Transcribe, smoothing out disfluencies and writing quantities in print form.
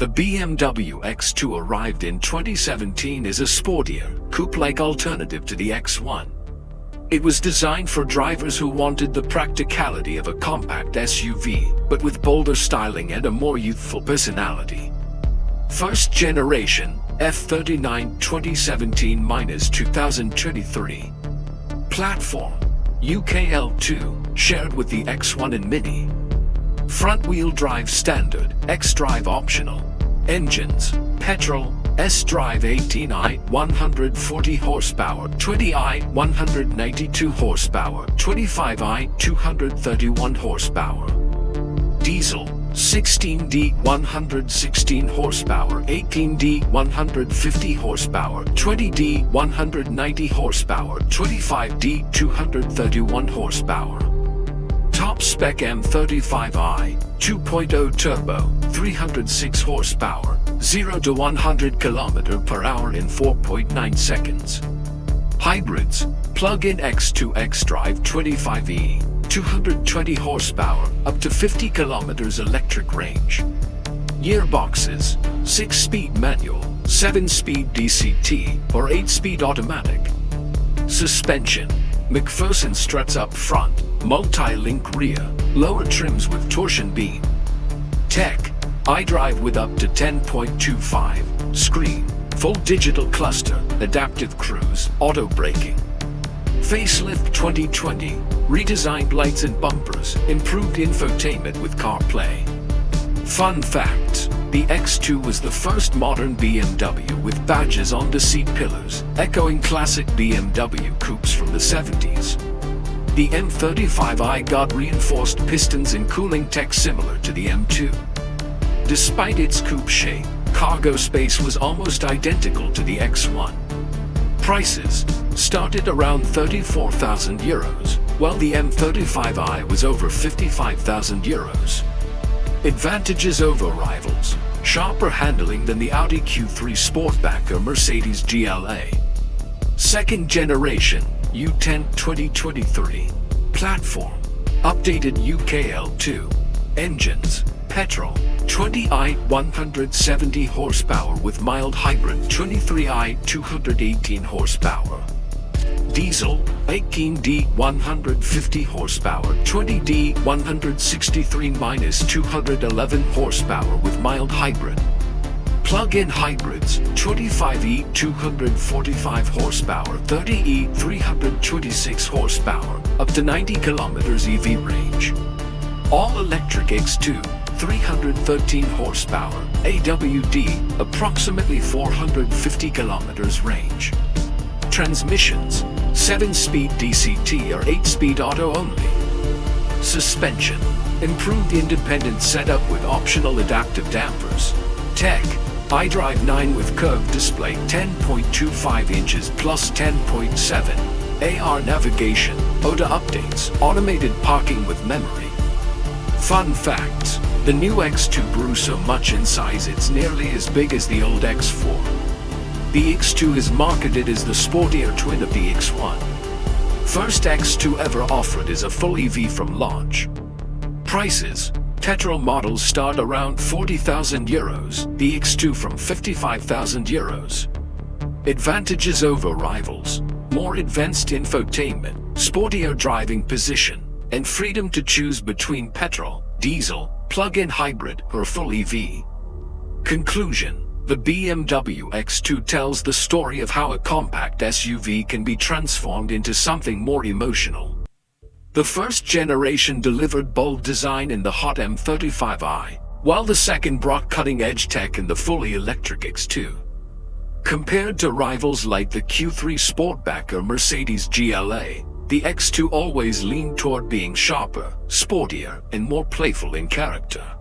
The BMW X2 arrived in 2017 as a sportier, coupe-like alternative to the X1. It was designed for drivers who wanted the practicality of a compact SUV, but with bolder styling and a more youthful personality. First generation, F39 2017-2023. Platform, UKL2, shared with the X1 and Mini. Front-wheel drive standard, X-drive optional. Engines, petrol, S-drive 18i 140 horsepower, 20i 192 horsepower, 25i 231 horsepower. Diesel, 16D 116 horsepower, 18D 150 horsepower, 20D 190 horsepower, 25D 231 horsepower. Top spec M35i, 2.0 turbo, 306 horsepower, 0 to 100 km/h in 4.9 seconds. Hybrids, plug-in X2 X-drive 25e, 220 horsepower, up to 50 km electric range. Gearboxes, 6-speed manual, 7-speed DCT, or 8-speed automatic. Suspension, McPherson struts up front, multi-link rear, lower trims with torsion beam. Tech, iDrive with up to 10.25, screen, full digital cluster, adaptive cruise, auto braking. Facelift 2020, redesigned lights and bumpers, improved infotainment with CarPlay. Fun facts, the X2 was the first modern BMW with badges on the seat pillars, echoing classic BMW coupes from the 70s. The M35i got reinforced pistons and cooling tech similar to the M2. Despite its coupe shape, cargo space was almost identical to the X1. Prices started around 34,000 euros, while the M35i was over 55,000 euros. Advantages over rivals: sharper handling than the Audi Q3 Sportback or Mercedes GLA. Second generation, U10 2023. Platform, updated UKL2. Engines, petrol, 20i 170 horsepower with mild hybrid, 23i 218 horsepower. Diesel, 18D 150 horsepower, 20D 163-211 horsepower with mild hybrid. Plug-in hybrids, 25E 245 horsepower, 30E 326 horsepower, up to 90 km EV range. All-electric X2, 313 horsepower, AWD, approximately 450 km range. Transmissions, 7-speed DCT or 8-speed auto only. Suspension, improved independent setup with optional adaptive dampers. Tech, iDrive 9 with curved display, 10.25 inches plus 10.7. AR navigation, OTA updates, automated parking with memory. Fun facts, the new X2 grew so much in size it's nearly as big as the old X4. The X2 is marketed as the sportier twin of the X1. First X2 ever offered is a full EV from launch. Prices, petrol models start around 40,000 euros, the X2 from 55,000 euros. Advantages over rivals: more advanced infotainment, sportier driving position, and freedom to choose between petrol, diesel, plug-in hybrid, or full EV. Conclusion: the BMW X2 tells the story of how a compact SUV can be transformed into something more emotional. The first generation delivered bold design in the hot M35i, while the second brought cutting-edge tech in the fully electric X2. Compared to rivals like the Q3 Sportback or Mercedes GLA, the X2 always leaned toward being sharper, sportier, and more playful in character.